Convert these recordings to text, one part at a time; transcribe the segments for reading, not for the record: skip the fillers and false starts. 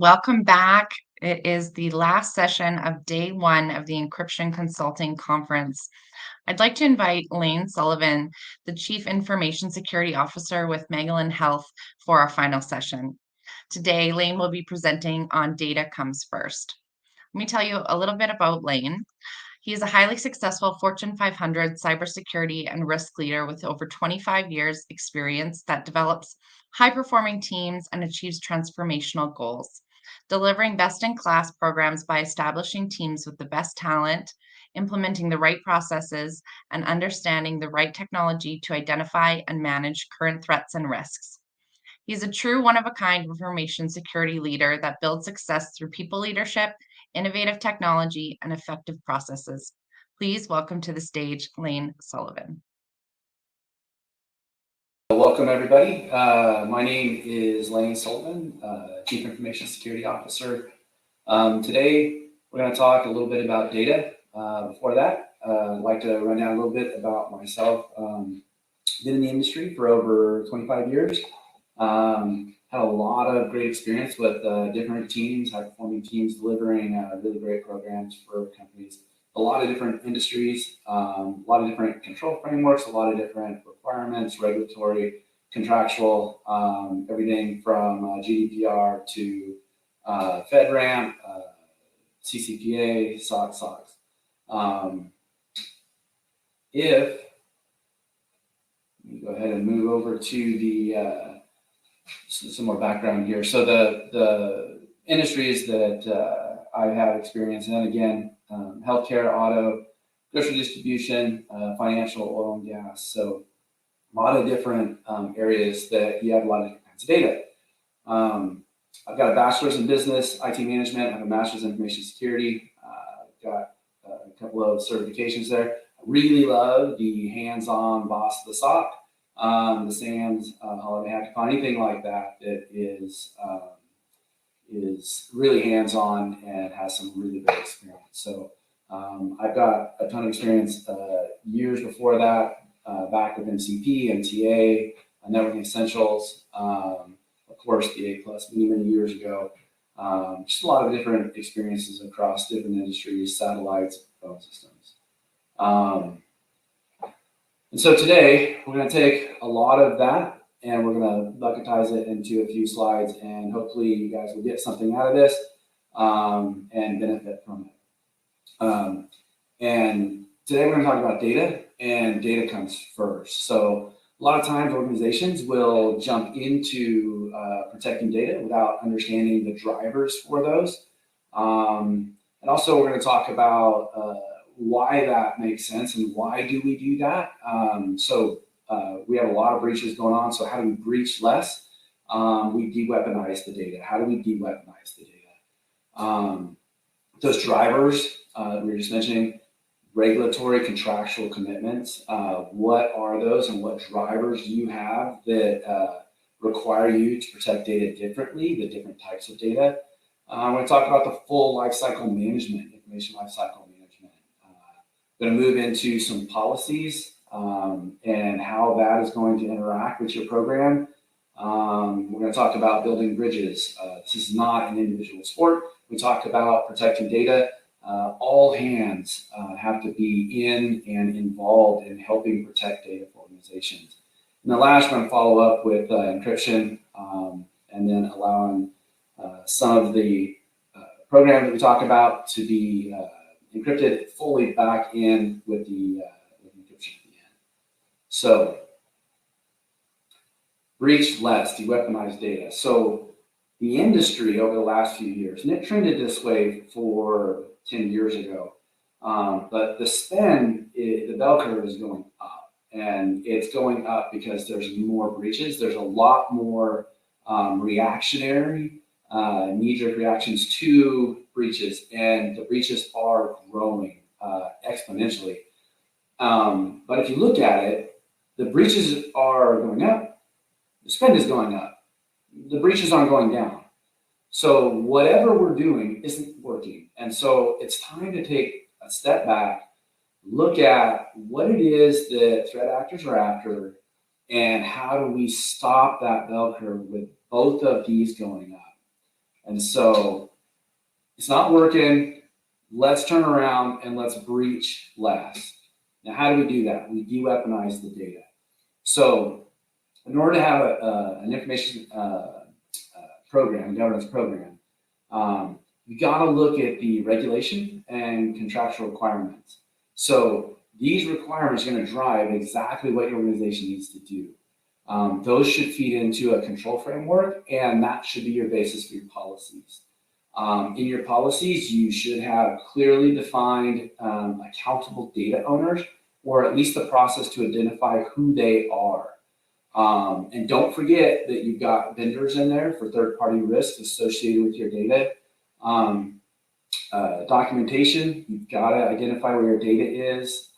Welcome back. It is the last session of day one of the Encryption Consulting Conference. I'd like to invite Lane Sullivan, the Chief Information Security Officer with Magellan Health, for our final session. Today, Lane will be presenting on Data Comes First. Let me tell you a little bit about Lane. He is a highly successful Fortune 500 cybersecurity and risk leader with over 25 years experience that develops high-performing teams and achieves transformational goals, delivering best-in-class programs by establishing teams with the best talent, implementing the right processes, and understanding the right technology to identify and manage current threats and risks. He's a true one-of-a-kind information security leader that builds success through people leadership, innovative technology, and effective processes. Please welcome to the stage Lane Sullivan. Welcome, everybody. My name is Lane Sullivan, Chief Information Security Officer. Today, we're going to talk a little bit about data. Before that, I'd like to run down a little bit about myself. Been in the industry for over 25 years. Had a lot of great experience with different teams, high-performing teams, delivering really great programs for companies. A lot of different industries, a lot of different control frameworks, a lot of different requirements, regulatory, contractual, everything from GDPR to FedRAMP, CCPA, SOX. Let me go ahead and move over to the some more background here. So the industries that I have experience in, again, healthcare, auto, grocery distribution, financial, oil and gas. So a lot of different areas that you have a lot of different kinds of data. I've got a bachelor's in business, IT management. I have a master's in information security. I've got a couple of certifications there. I really love the hands-on boss of the SOC. The SAMs, holiday hackathon, anything like that is really hands-on and has some really good experience. So I've got a ton of experience years before that, back with MCP, MTA, Networking Essentials, of course, the A+ many years ago. Just a lot of different experiences across different industries, satellites, phone systems. And so today, we're going to take a lot of that and we're going to bucketize it into a few slides, and hopefully you guys will get something out of this and benefit from it. And today we're going to talk about data, and data comes first. So a lot of times organizations will jump into protecting data without understanding the drivers for those. And also we're going to talk about why that makes sense and why do we do that. So we have a lot of breaches going on. So how do we breach less? We de-weaponize the data. How do we de-weaponize the data? Those drivers we were just mentioning, regulatory contractual commitments. What are those and what drivers do you have that require you to protect data differently, the different types of data? I'm going to talk about the full lifecycle management, information lifecycle management. Going to move into some policies and how that is going to interact with your program. We're going to talk about building bridges. This is not an individual sport. We talked about protecting data. All hands have to be in and involved in helping protect data for organizations. And the last, we're going to follow up with encryption and then allowing some of the program that we talk about to be encrypted fully back in with the encryption at the end. So, breach less, de-weaponize data. So the industry over the last few years, and it trended this way for 10 years ago, but the spend, the bell curve is going up, and it's going up because there's more breaches. There's a lot more reactionary, knee-jerk reactions to breaches, and the breaches are growing exponentially. But if you look at it, the breaches are going up, the spend is going up, the breaches aren't going down. So whatever we're doing isn't working. And so it's time to take a step back, look at what it is that threat actors are after, and how do we stop that bell curve with both of these going up. And so it's not working. Let's turn around and let's breach less. Now, how do we do that? We de-weaponize the data. So in order to have an information program, governance program, you got to look at the regulation and contractual requirements. So these requirements are going to drive exactly what your organization needs to do. Those should feed into a control framework, and that should be your basis for your policies. In your policies, you should have clearly defined accountable data owners, or at least the process to identify who they are. And don't forget that you've got vendors in there for third-party risks associated with your data. Documentation, you've got to identify where your data is,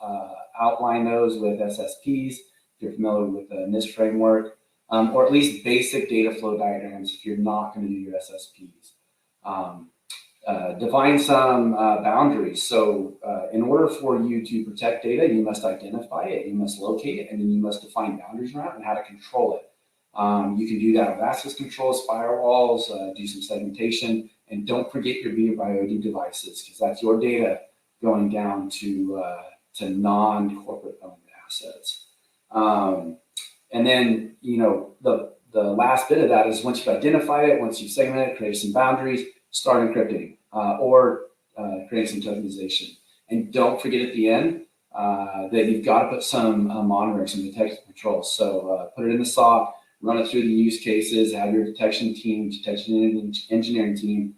outline those with SSPs, if you're familiar with the NIST framework, or at least basic data flow diagrams if you're not going to do your SSPs. Define some boundaries. So in order for you to protect data, you must identify it, you must locate it, and then you must define boundaries around it and how to control it. You can do that with access controls, firewalls, do some segmentation, and don't forget your BYOD devices, because that's your data going down to non-corporate owned assets. And then, the last bit of that is once you've identified it, once you've segmented it, created some boundaries, start encrypting or creating some tokenization. And don't forget at the end that you've got to put some monitoring, some detection controls. So put it in the SOC, run it through the use cases, have your detection team, detection engineering team,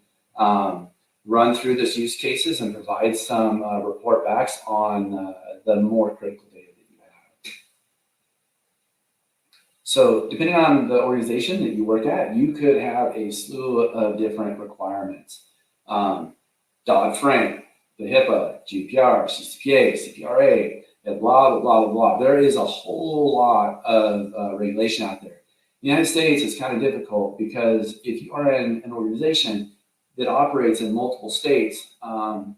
run through those use cases and provide some report backs on the more critical data that you have. So depending on the organization that you work at, you could have a slew of different requirements. Dodd-Frank, the HIPAA, GDPR, CCPA, CPRA, blah, blah, blah, blah. There is a whole lot of regulation out there. In the United States, it's kind of difficult because if you are in an organization that operates in multiple states,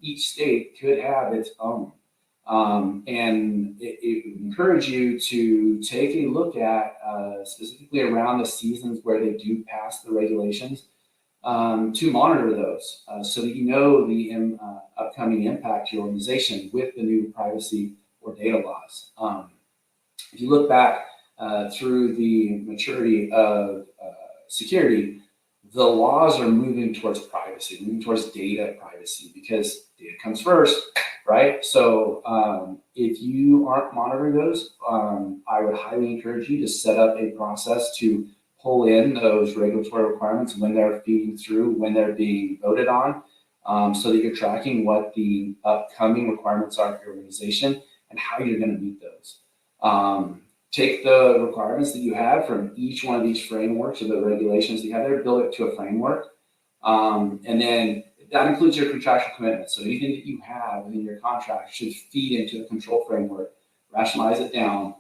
each state could have its own. And it would encourage you to take a look at specifically around the seasons where they do pass the regulations to monitor those so that you know the upcoming impact to your organization with the new privacy or data laws. If you look back through the maturity of security, the laws are moving towards privacy, moving towards data privacy, because data comes first, right? So if you aren't monitoring those, I would highly encourage you to set up a process to pull in those regulatory requirements when they're feeding through, when they're being voted on, so that you're tracking what the upcoming requirements are for your organization and how you're going to meet those. Take the requirements that you have from each one of these frameworks or the regulations that you have there, build it to a framework. And then that includes your contractual commitments. So anything that you have within your contract should feed into the control framework, rationalize it down,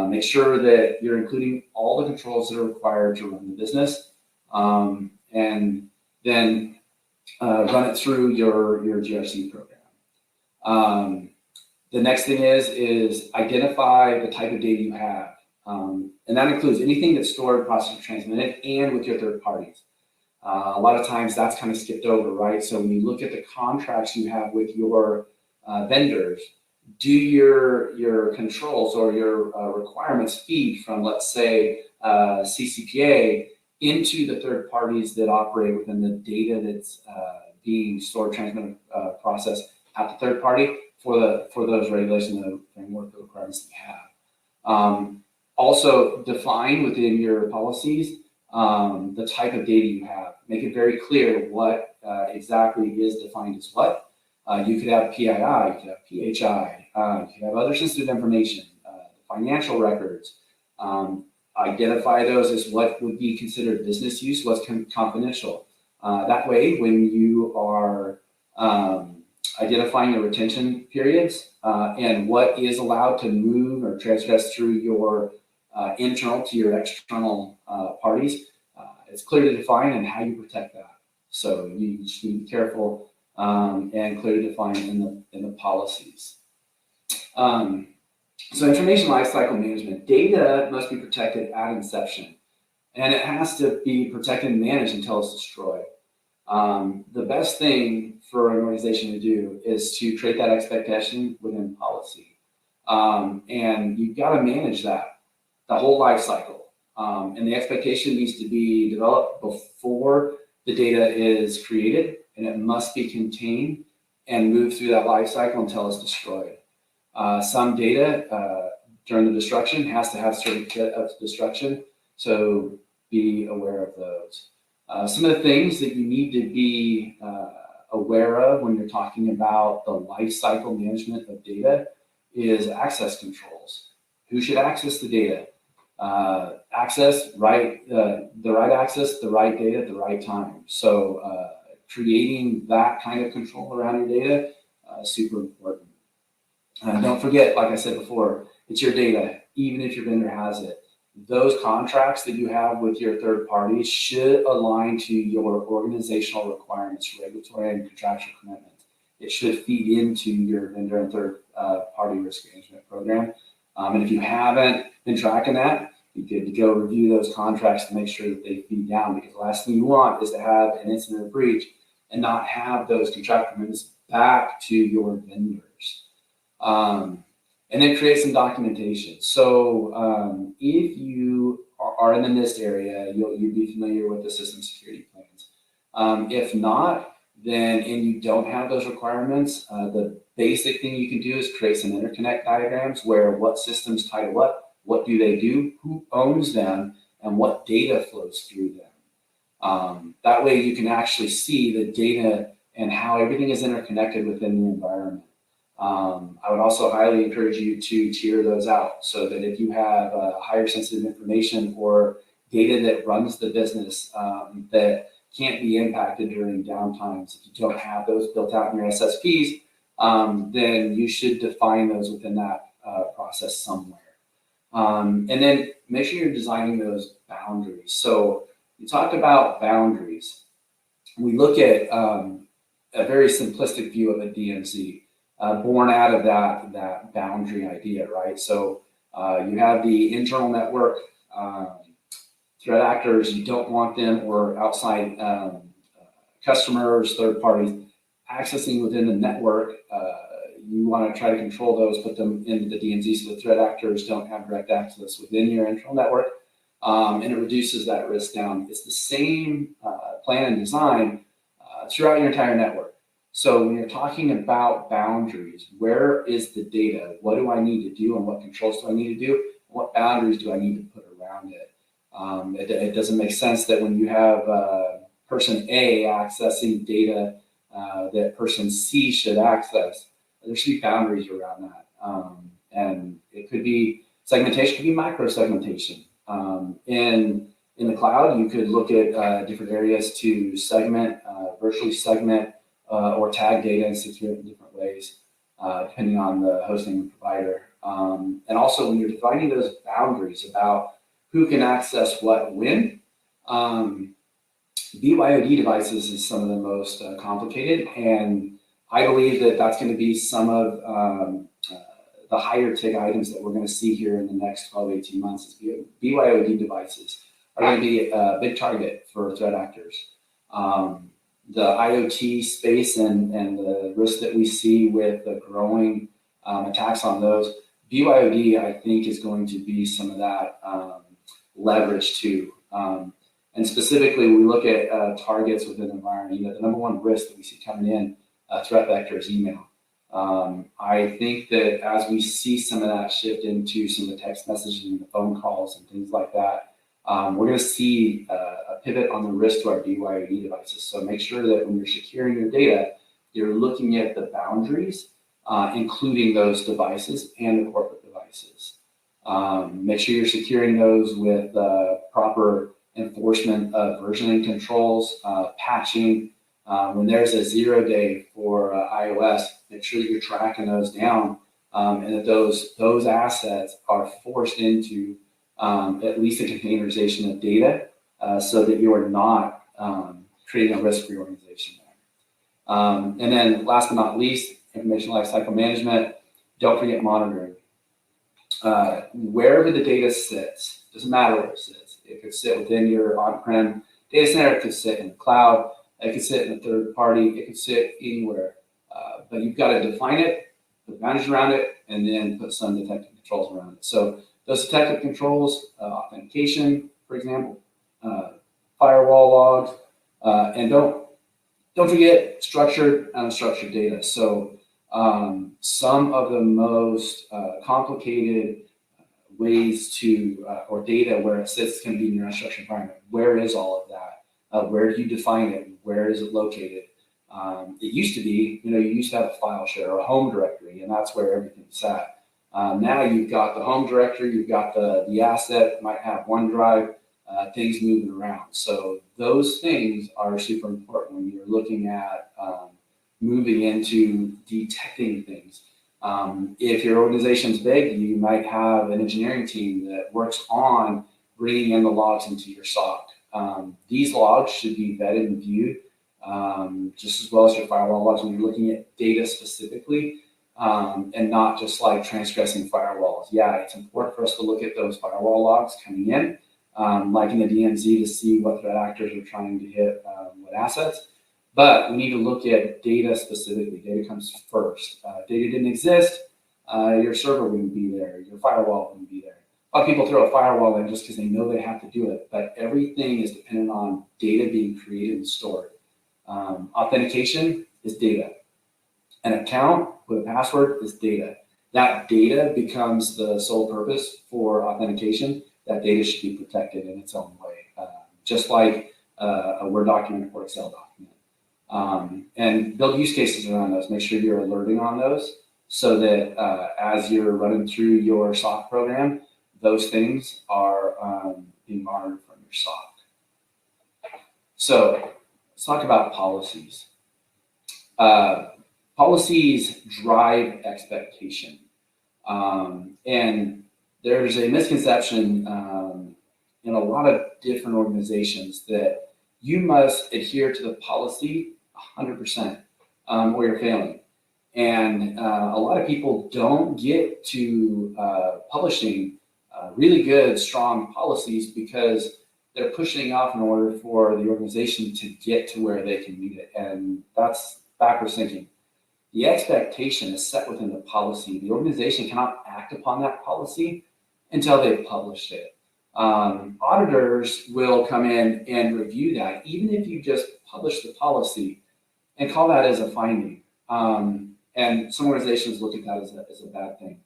make sure that you're including all the controls that are required to run the business, and then run it through your GRC program. The next thing is identify the type of data you have. And that includes anything that's stored, processed, or transmitted, and with your third parties. A lot of times that's kind of skipped over, right? So when you look at the contracts you have with your vendors, do your controls or your requirements feed from, let's say, CCPA into the third parties that operate within the data that's being stored, transmitted, processed at the third party for those regulations and the framework requirements that you have. Also define within your policies the type of data you have. Make it very clear what exactly is defined as what. You could have PII, you could have PHI, you could have other sensitive information, financial records. Identify those as what would be considered business use, what's confidential. That way, when you are identifying the retention periods and what is allowed to move or transgress through your internal to your external parties, it's clearly defined and how you protect that. So you just need to be careful and clearly defined in the policies. So information lifecycle management, data must be protected at inception, and it has to be protected and managed until it's destroyed. The best thing for an organization to do is to create that expectation within policy. And you've got to manage that, the whole life cycle. And the expectation needs to be developed before the data is created, and it must be contained and move through that life cycle until it's destroyed. Some data during the destruction has to have certificate of destruction, so be aware of those. Some of the things that you need to be aware of when you're talking about the life cycle management of data is access controls. Who should access the data? The right access, the right data at the right time. So creating that kind of control around your data is super important. Don't forget, like I said before, it's your data, even if your vendor has it. Those contracts that you have with your third parties should align to your organizational requirements, regulatory and contractual commitments. It should feed into your vendor and third party risk management program. And if you haven't been tracking that, you could go review those contracts to make sure that they feed down, because the last thing you want is to have an incident of breach and not have those contract commitments back to your vendors. And then create some documentation. So if you are in the NIST area, you'll be familiar with the system security plans. If not, then, and you don't have those requirements, the basic thing you can do is create some interconnect diagrams where what systems tie to what do they do, who owns them, and what data flows through them. That way you can actually see the data and how everything is interconnected within the environment. I would also highly encourage you to tier those out so that if you have higher sensitive information or data that runs the business that can't be impacted during downtimes, if you don't have those built out in your SSPs, then you should define those within that process somewhere. And then make sure you're designing those boundaries. So you talked about boundaries. We look at a very simplistic view of a DMZ. Born out of that boundary idea, right? So you have the internal network threat actors. You don't want them or outside customers, third parties accessing within the network. You want to try to control those, put them into the DMZ so the threat actors don't have direct access within your internal network, and it reduces that risk down. It's the same plan and design throughout your entire network. So when you're talking about boundaries, where is the data? What do I need to do, and what controls do I need to do? What boundaries do I need to put around it? It doesn't make sense that when you have person A accessing data that person C should access, there should be boundaries around that. And it could be segmentation, it could be micro segmentation. In the cloud, you could look at different areas to segment, virtually segment, or tag data and secure it in different ways, depending on the hosting provider. And also when you're defining those boundaries about who can access what when, BYOD devices is some of the most complicated, and I believe that that's going to be some of the higher tick items that we're going to see here in the next 12, 18 months. Is BYOD devices are going to be a big target for threat actors. The IoT space and the risk that we see with the growing attacks on those, BYOD, I think, is going to be some of that leverage too. And specifically, we look at targets within the environment. The number one risk that we see coming in, threat vector, is email. I think that as we see some of that shift into some of the text messaging and the phone calls and things like that, we're going to see a pivot on the risk to our BYOD devices. So make sure that when you're securing your data, you're looking at the boundaries, including those devices and the corporate devices. Make sure you're securing those with proper enforcement of versioning controls, patching. When there's a 0 day for iOS, make sure that you're tracking those down, and that those assets are forced into at least a containerization of data, so that you are not creating a risk for your organization there. And then last but not least, information lifecycle management. Don't forget monitoring. Wherever the data sits, doesn't matter where it sits. It could sit within your on-prem data center, it could sit in the cloud. It could sit in a third party. It could sit anywhere. But you've got to define it, put boundaries around it, and then put some detective controls around it. So those detective controls, authentication, for example, firewall logs, and don't forget structured and unstructured data. So some of the most complicated ways to, or data where it sits can be in your unstructured environment. Where is all of that? Where do you define it? Where is it located? It used to be, you used to have a file share or a home directory, and that's where everything's at. Now you've got the home directory, you've got the asset, might have OneDrive, things moving around. So those things are super important when you're looking at moving into detecting things. If your organization's big, you might have an engineering team that works on bringing in the logs into your SOC. These logs should be vetted and viewed just as well as your firewall logs when you're looking at data specifically, and not just like transgressing firewalls. Yeah, it's important for us to look at those firewall logs coming in, like in the DMZ, to see what threat actors are trying to hit what assets. But we need to look at data specifically. Data comes first. If data didn't exist, your server wouldn't be there, your firewall wouldn't be there. A lot of people throw a firewall in just because they know they have to do it, but everything is dependent on data being created and stored. Authentication is data. An account with a password is data. That data becomes the sole purpose for authentication. That data should be protected in its own way, just like a Word document or Excel document. And build use cases around those. Make sure you're alerting on those so that as you're running through your SOC program, those things are being monitored from your SOC. So let's talk about policies. Policies drive expectation. And there's a misconception in a lot of different organizations that you must adhere to the policy 100% or you're failing. And a lot of people don't get to publishing really good, strong policies because they're pushing off in order for the organization to get to where they can meet it. And that's backwards thinking. The expectation is set within the policy. The organization cannot act upon that policy until they've published it. Auditors will come in and review that, even if you just publish the policy, and call that as a finding. And some organizations look at that as a bad thing.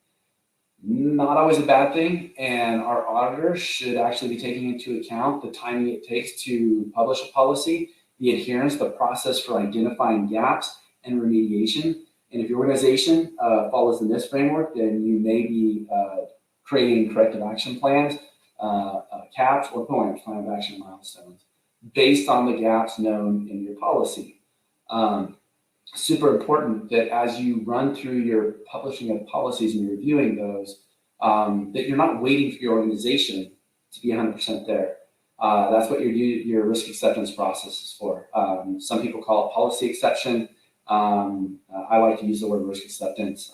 Not always a bad thing, and our auditors should actually be taking into account the timing it takes to publish a policy, the adherence, the process for identifying gaps and remediation. And if your organization follows in this framework, then you may be creating corrective action plans, caps, or plan of action milestones based on the gaps known in your policy. Super important that as you run through your publishing of policies and reviewing those, that you're not waiting for your organization to be 100% there. That's what your risk acceptance process is for. Some people call it policy exception. I like to use the word risk acceptance.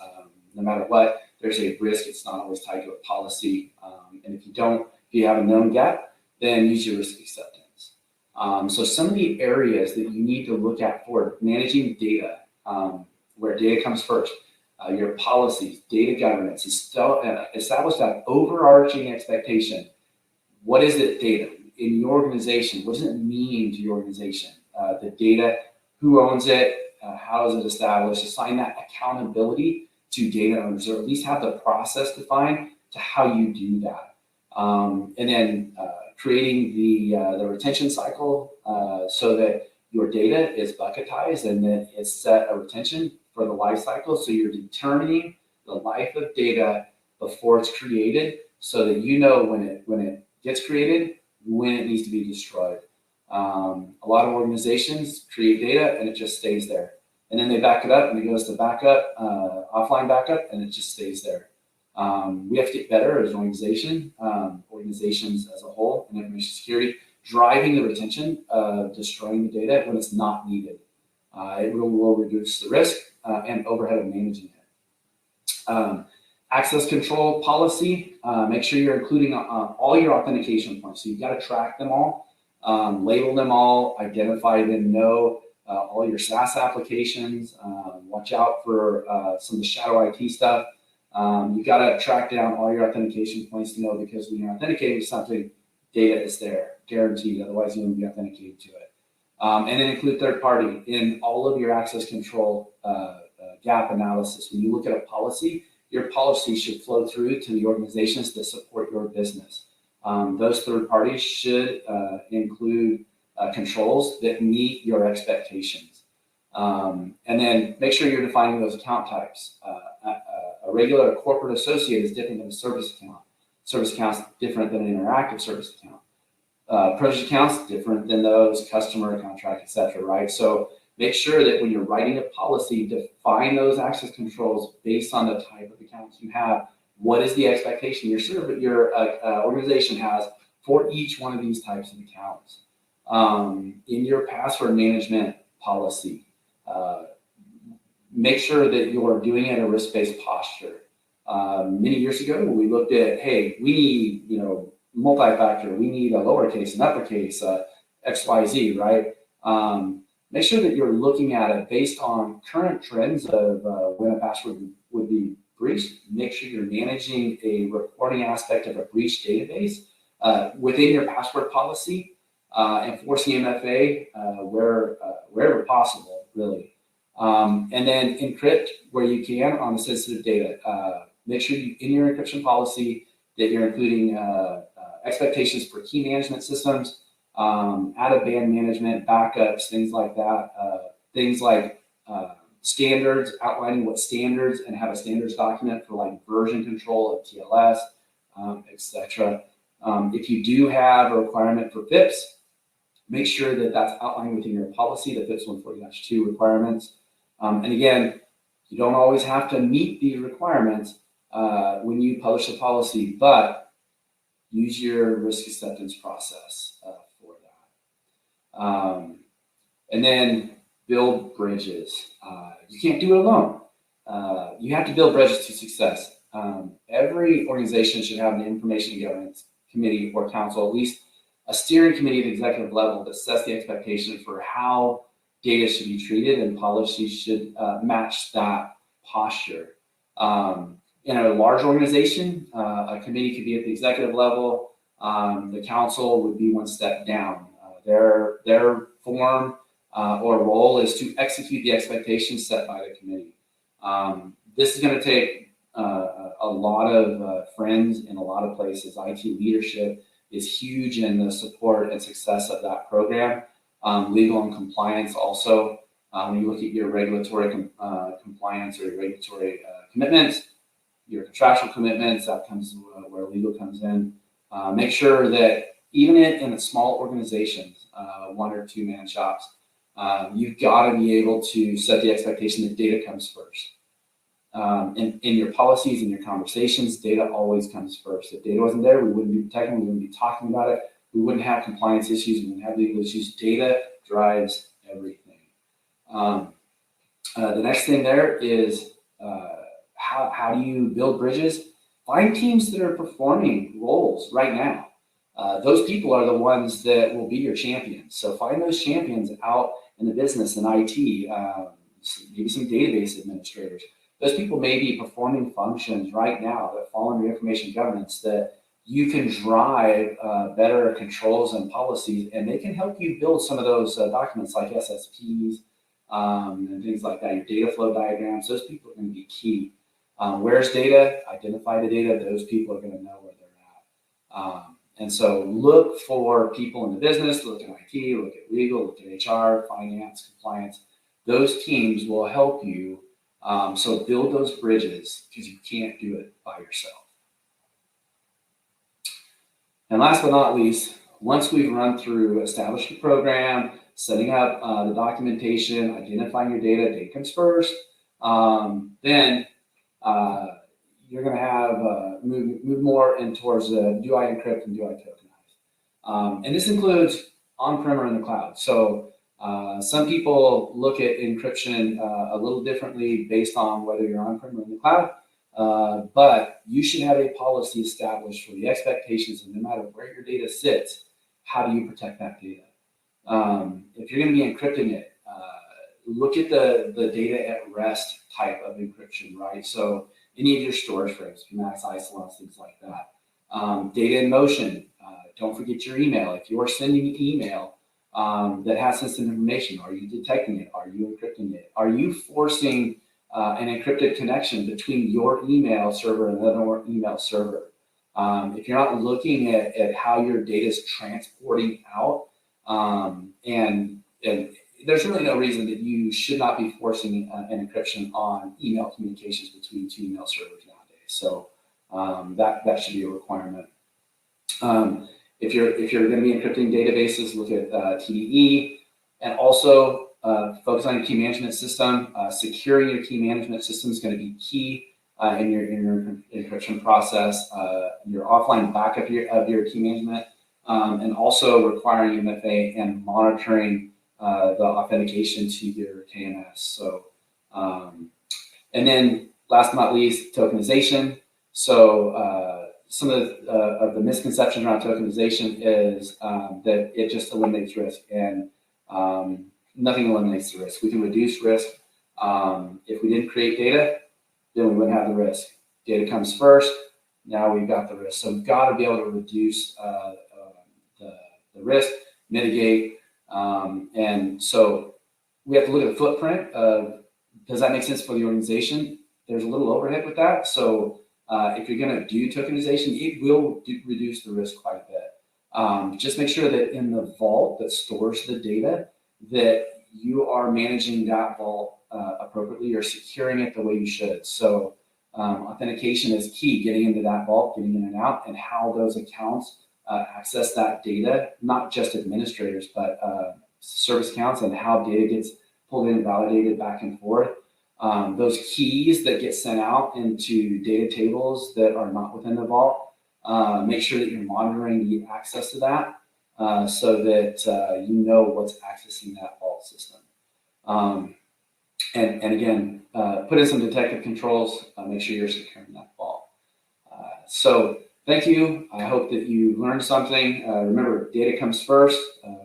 No matter what, there's a risk. It's not always tied to a policy. And if you have a known gap, then use your risk acceptance. So some of the areas that you need to look at for managing data, where data comes first, your policies, data governance, establish that overarching expectation. What is it data in your organization? What does it mean to your organization? The data, who owns it? How is it established? Assign that accountability to data owners, or at least have the process defined to how you do that. And then creating the retention cycle so that your data is bucketized and then it's set a retention for the life cycle. So you're determining the life of data before it's created so that you know when it gets created, when it needs to be destroyed. A lot of organizations create data and it just stays there. And then they back it up and it goes to backup, offline backup, and it just stays there. We have to get better as an organization, organizations as a whole, in information security, driving the retention of destroying the data when it's not needed. It will reduce the risk and overhead of managing it. Access control policy, make sure you're including all your authentication points. So you've got to track them all. label them all, identify them, know all your SaaS applications. Watch out for some of the shadow IT stuff. You got to track down all your authentication points to know, because when you're authenticating something, data is there, guaranteed. Otherwise, you won't be authenticated to it. And then include third party in all of your access control gap analysis. When you look at a policy, your policy should flow through to the organizations that support your business. Those third parties should include controls that meet your expectations. And then make sure you're defining those account types. A regular corporate associate is different than a service account. Service account's different than an interactive service account. Privileged accounts different than those, customer, contract, etc. Right? So make sure that when you're writing a policy, define those access controls based on the type of accounts you have. What is the expectation your organization has for each one of these types of accounts? In your password management policy, make sure that you're doing it in a risk-based posture. Many years ago, we looked at, hey, we need, multi-factor, we need a lowercase and uppercase, XYZ, right? Make sure that you're looking at it based on current trends of when a password would be breached. Make sure you're managing a reporting aspect of a breach database within your password policy, enforcing MFA wherever possible, really. And then encrypt where you can on the sensitive data. Make sure in your encryption policy that you're including expectations for key management systems, out-of-band management, backups, things like that. Things like standards, outlining what standards, and have a standards document for like version control of TLS, etc. If you do have a requirement for FIPS, make sure that that's outlined within your policy, the FIPS 140-2 requirements. And again, you don't always have to meet these requirements when you publish a policy, but use your risk acceptance process for that. And then build bridges. You can't do it alone. You have to build bridges to success. Every organization should have an information governance committee or council, at least a steering committee at the executive level that sets the expectation for how data should be treated, and policies should match that posture. In a large organization, a committee could be at the executive level. The council would be one step down. Their form or role is to execute the expectations set by the committee. This is going to take a lot of friends in a lot of places. IT leadership is huge in the support and success of that program. Legal and compliance also. When you look at your regulatory compliance or your regulatory commitments, your contractual commitments, that comes where legal comes in. Make sure that even in a small organizations, 1 or 2 man shops, you've got to be able to set the expectation that data comes first. In your policies and your conversations, data always comes first. If data wasn't there, we wouldn't be protecting, we wouldn't be talking about it, we wouldn't have compliance issues, we wouldn't have legal issues. Data drives everything. The next thing there is how do you build bridges? Find teams that are performing roles right now. Those people are the ones that will be your champions. So find those champions out in the business and IT, maybe some database administrators. Those people may be performing functions right now that fall under information governance that you can drive better controls and policies, and they can help you build some of those documents like SSPs and things like that, your data flow diagrams. Those people are going to be key. Where's data? Identify the data. Those people are going to know where they're at. And so look for people in the business, look at IT, look at legal, look at HR, finance, compliance. Those teams will help you. So build those bridges, because you can't do it by yourself. And last but not least, once we've run through establishing the program, setting up the documentation, identifying your data comes first, then you're going to have move more in towards do I encrypt and do I tokenize. And this includes on-prem or in the cloud. So some people look at encryption a little differently based on whether you're on-prem or in the cloud, but you should have a policy established for the expectations, and no matter where your data sits, how do you protect that data? If you're going to be encrypting it, look at the data at rest type of encryption, right? So any of your storage frames, max isolants, things like that. Data in motion, don't forget your email. If you're sending email that has sensitive information, are you detecting it? Are you encrypting it? Are you forcing an encrypted connection between your email server and another email server? If you're not looking at how your data is transporting out, and there's really no reason that you should not be forcing an encryption on email communications between two email servers nowadays. So that should be a requirement. If you're going to be encrypting databases, look at TDE, and also focus on your key management system. Securing your key management system is going to be key in your encryption process. Your offline backup of your key management, and also requiring MFA and monitoring the authentication to your KMS. So, and then last but not least, tokenization. So some of the misconceptions around tokenization is that it just eliminates risk, and nothing eliminates the risk. We can reduce risk. If we didn't create data, then we wouldn't have the risk. Data comes first. Now we've got the risk. So we've got to be able to reduce the risk, mitigate, and so we have to look at the footprint of, does that make sense for the organization? There's a little overhead with that. So if you're going to do tokenization, it will reduce the risk quite a bit. Just make sure that in the vault that stores the data, that you are managing that vault appropriately. You're securing it the way you should. So authentication is key, getting into that vault, getting in and out, and how those accounts access that data, not just administrators, but service accounts, and how data gets pulled in and validated back and forth. Those keys that get sent out into data tables that are not within the vault, make sure that you're monitoring the access to that so that you know what's accessing that vault system. And again, put in some detective controls, make sure you're securing that vault. So thank you. I hope that you learned something. Remember, data comes first.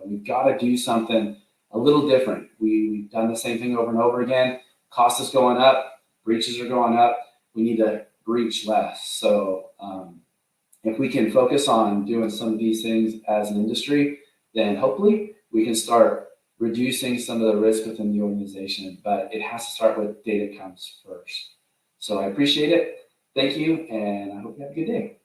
We've got to do something a little different. We've done the same thing over and over again. Cost is going up, breaches are going up. We need to breach less. So if we can focus on doing some of these things as an industry, then hopefully we can start reducing some of the risk within the organization. But it has to start with data comes first. So I appreciate it. Thank you, and I hope you have a good day.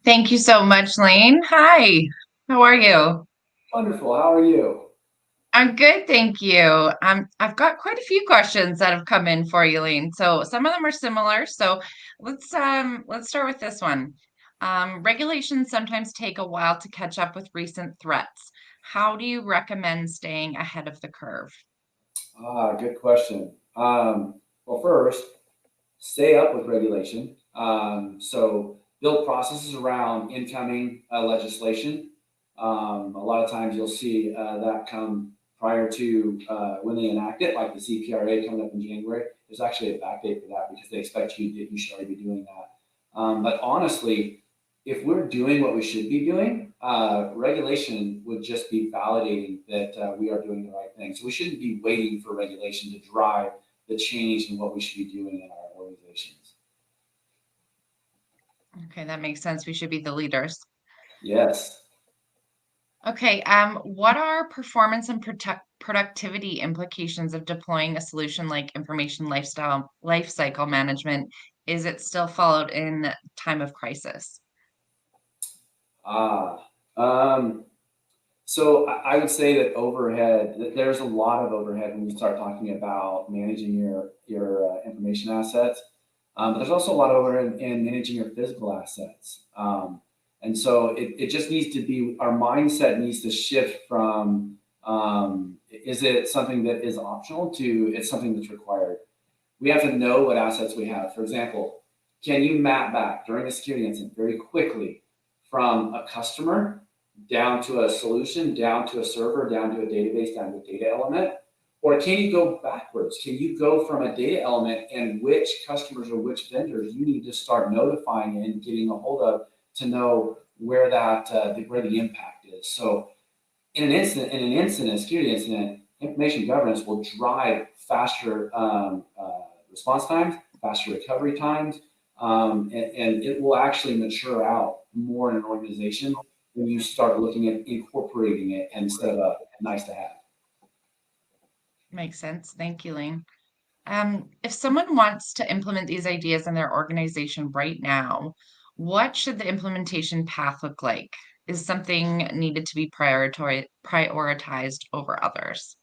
Thank you so much, Lane. Hi, how are you? Wonderful. How are you? I'm good, thank you. I've got quite a few questions that have come in for you, Lane. So some of them are similar. So let's start with this one. Regulations sometimes take a while to catch up with recent threats. How do you recommend staying ahead of the curve? Good question. Well, first, stay up with regulation. So build processes around incoming legislation. A lot of times you'll see that come prior to when they enact it, like the CPRA coming up in January. There's actually a back date for that because they expect you should already be doing that. But honestly, if we're doing what we should be doing, regulation would just be validating that we are doing the right thing. So we shouldn't be waiting for regulation to drive the change in what we should be doing in our organizations. Okay, that makes sense. We should be the leaders. Yes. Okay, what are performance and productivity implications of deploying a solution like information lifecycle management? Is it still followed in time of crisis? Ah, um, so I would say that overhead, there's a lot of overhead when you start talking about managing your information assets. But there's also a lot of overhead in managing your physical assets. And so it just needs to be, our mindset needs to shift from, is it something that is optional to it's something that's required. We have to know what assets we have. For example, can you map back during a security incident very quickly from a customer down to a solution, down to a server, down to a database, down to a data element? Or can you go backwards? Can you go from a data element and which customers or which vendors you need to start notifying and getting a hold of to know where that where the impact is? So in an incident, a security incident, information governance will drive faster response times, faster recovery times, and it will actually mature out more in an organization when you start looking at incorporating it instead of a nice to have. Makes sense. Thank you, Lane. If someone wants to implement these ideas in their organization right now, what should the implementation path look like? Is something needed to be prioritized over others?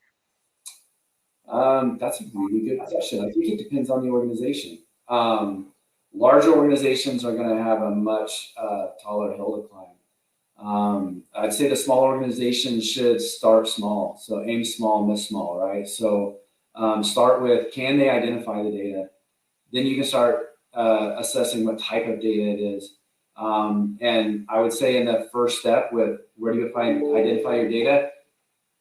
That's a really good question. I think it depends on the organization. Larger organizations are going to have a much taller hill to climb. I'd say the small organizations should start small. So aim small, miss small, right? So start with, can they identify the data? Then you can start assessing what type of data it is. And I would say in the first step with where do you identify your data?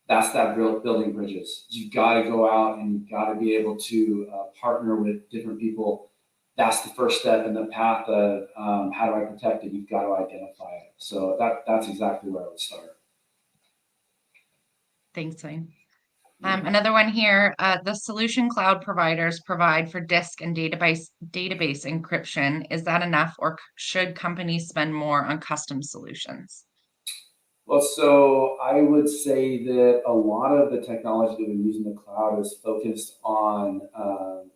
That's that real building bridges. You've got to go out and you've got to be able to partner with different people. That's the first step in the path of how do I protect it? You've got to identify it. So that's exactly where I would start. Thanks, Lane. Another one here, the solution cloud providers provide for disk and database encryption. Is that enough, or should companies spend more on custom solutions? Well, so I would say that a lot of the technology that we use in the cloud is focused on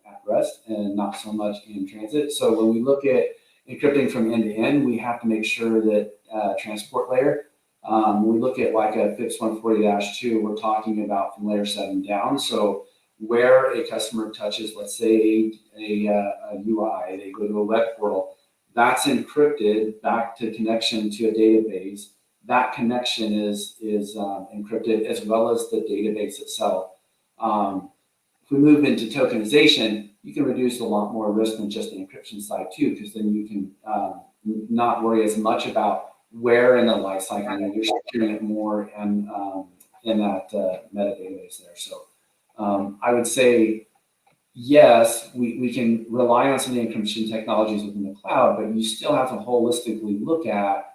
at rest and not so much in transit. So when we look at encrypting from end to end, we have to make sure that transport layer, when we look at like a FIPS 140-2, we're talking about from layer 7 down. So where a customer touches, let's say a UI, they go to a web portal, that's encrypted back to connection to a database. That connection is encrypted as well as the database itself. If we move into tokenization, you can reduce a lot more risk than just the encryption side too, because then you can not worry as much about where in the life cycle you're securing it more in that meta database there. So I would say, yes, we can rely on some of the encryption technologies within the cloud, but you still have to holistically look at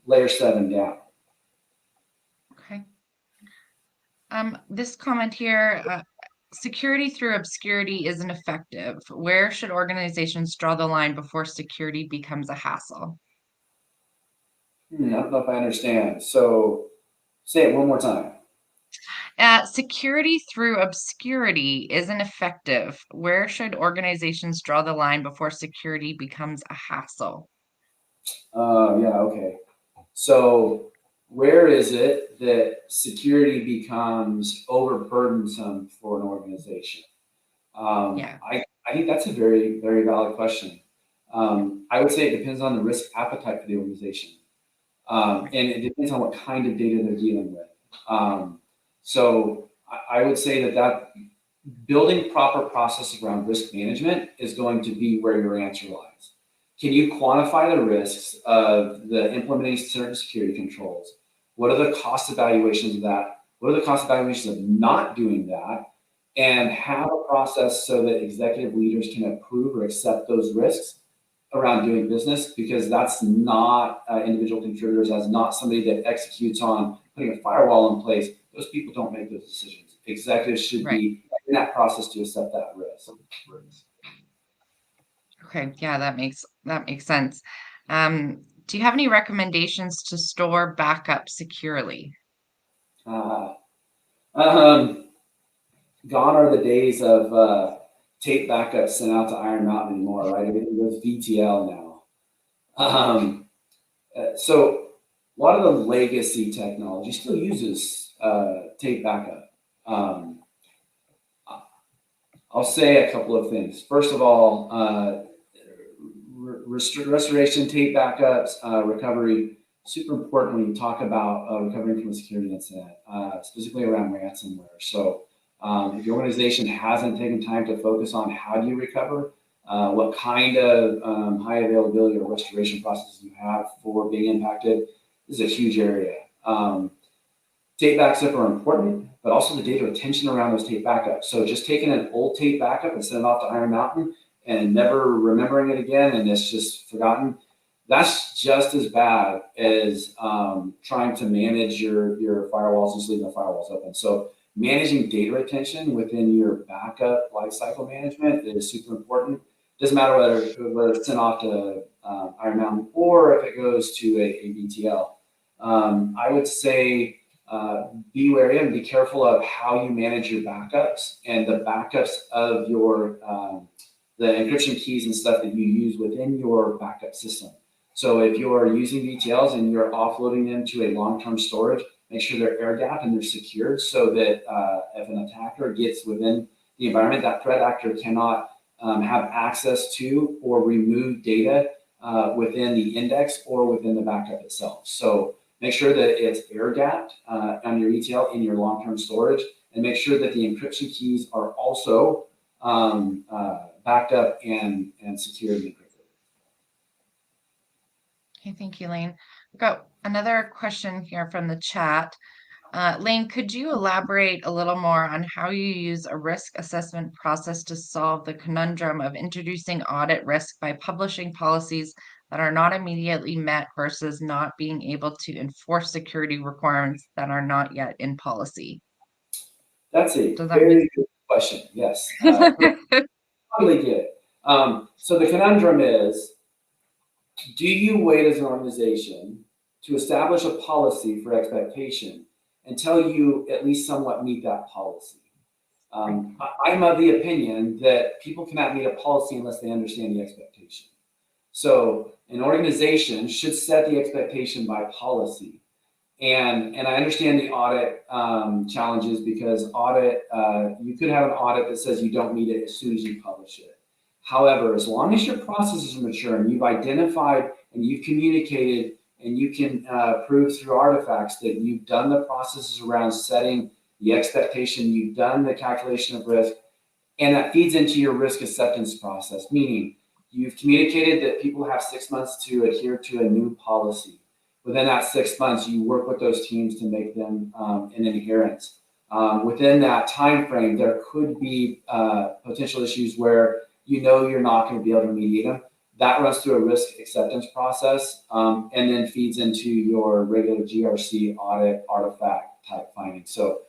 layer 7 down. Okay. This comment here, security through obscurity isn't effective. Where should organizations draw the line before security becomes a hassle? I don't know if I understand. So say it one more time. Security through obscurity isn't effective. Where should organizations draw the line before security becomes a hassle? Yeah, okay. So where is it that security becomes overburdensome for an organization? Yeah. I think that's a very, very valid question. I would say it depends on the risk appetite for the organization. And it depends on what kind of data they're dealing with. So I would say that building proper processes around risk management is going to be where your answer lies. Can you quantify the risks of the implementing certain security controls? What are the cost evaluations of that? What are the cost evaluations of not doing that? And have a process so that executive leaders can approve or accept those risks around doing business, because that's not individual contributors, that's not somebody that executes on putting a firewall in place. Those people don't make those decisions. Executives should be in that process to accept that risk. Okay, yeah, that makes sense. Do you have any recommendations to store backup securely? Gone are the days of tape backups sent out to Iron Mountain anymore, right? Everything goes VTL now. So a lot of the legacy technology still uses tape backup. I'll say a couple of things. First of all, restoration, tape backups, recovery, super important when you talk about recovering from a security incident, specifically around ransomware. So if your organization hasn't taken time to focus on how do you recover, what kind of high availability or restoration processes you have for being impacted, this is a huge area. Tape backups are important, but also the data retention around those tape backups. So just taking an old tape backup and sending it off to Iron Mountain and never remembering it again and it's just forgotten, that's just as bad as trying to manage your firewalls and just leaving the firewalls open. So managing data retention within your backup lifecycle management is super important. Doesn't matter whether it's sent off to Iron Mountain or if it goes to a BTL. I would say be wary and be careful of how you manage your backups and the backups of your the encryption keys and stuff that you use within your backup system. So if you're using BTLs and you're offloading them to a long-term storage, make sure they're air-gapped and they're secured so that if an attacker gets within the environment, that threat actor cannot have access to or remove data within the index or within the backup itself. So make sure that it's air-gapped on your ETL in your long-term storage, and make sure that the encryption keys are also backed up and secured and encrypted. Okay, thank you, Lane. We've got another question here from the chat. Lane, could you elaborate a little more on how you use a risk assessment process to solve the conundrum of introducing audit risk by publishing policies that are not immediately met versus not being able to enforce security requirements that are not yet in policy? That's a very good question. Yes. Totally get it. So the conundrum is, do you wait as an organization to establish a policy for expectation until you at least somewhat meet that policy? I'm of the opinion that people cannot meet a policy unless they understand the expectation. So an organization should set the expectation by policy. And I understand the audit challenges because audit, you could have an audit that says you don't meet it as soon as you publish it. However, as long as your processes are mature and you've identified and you've communicated and you can prove through artifacts that you've done the processes around setting the expectation, you've done the calculation of risk, and that feeds into your risk acceptance process, meaning you've communicated that people have 6 months to adhere to a new policy. Within that 6 months, you work with those teams to make them an adherence. Within that time frame, there could be potential issues where you know you're not going to be able to remediate them. That runs through a risk acceptance process and then feeds into your regular GRC audit artifact type findings. So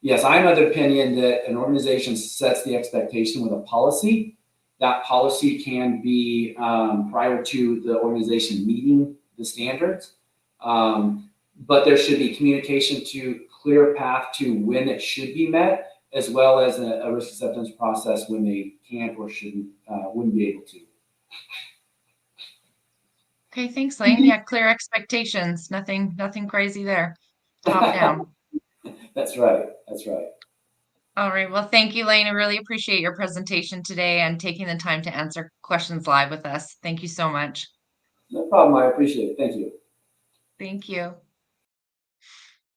yes, I'm of the opinion that an organization sets the expectation with a policy. That policy can be prior to the organization meeting the standards, but there should be communication to clear path to when it should be met, as well as a risk acceptance process when they can't or wouldn't be able to. Okay, thanks, Lane. Yeah, clear expectations. Nothing crazy there. Top down. That's right. That's right. All right. Well, thank you, Lane. I really appreciate your presentation today and taking the time to answer questions live with us. Thank you so much. No problem. I appreciate it. Thank you. Thank you.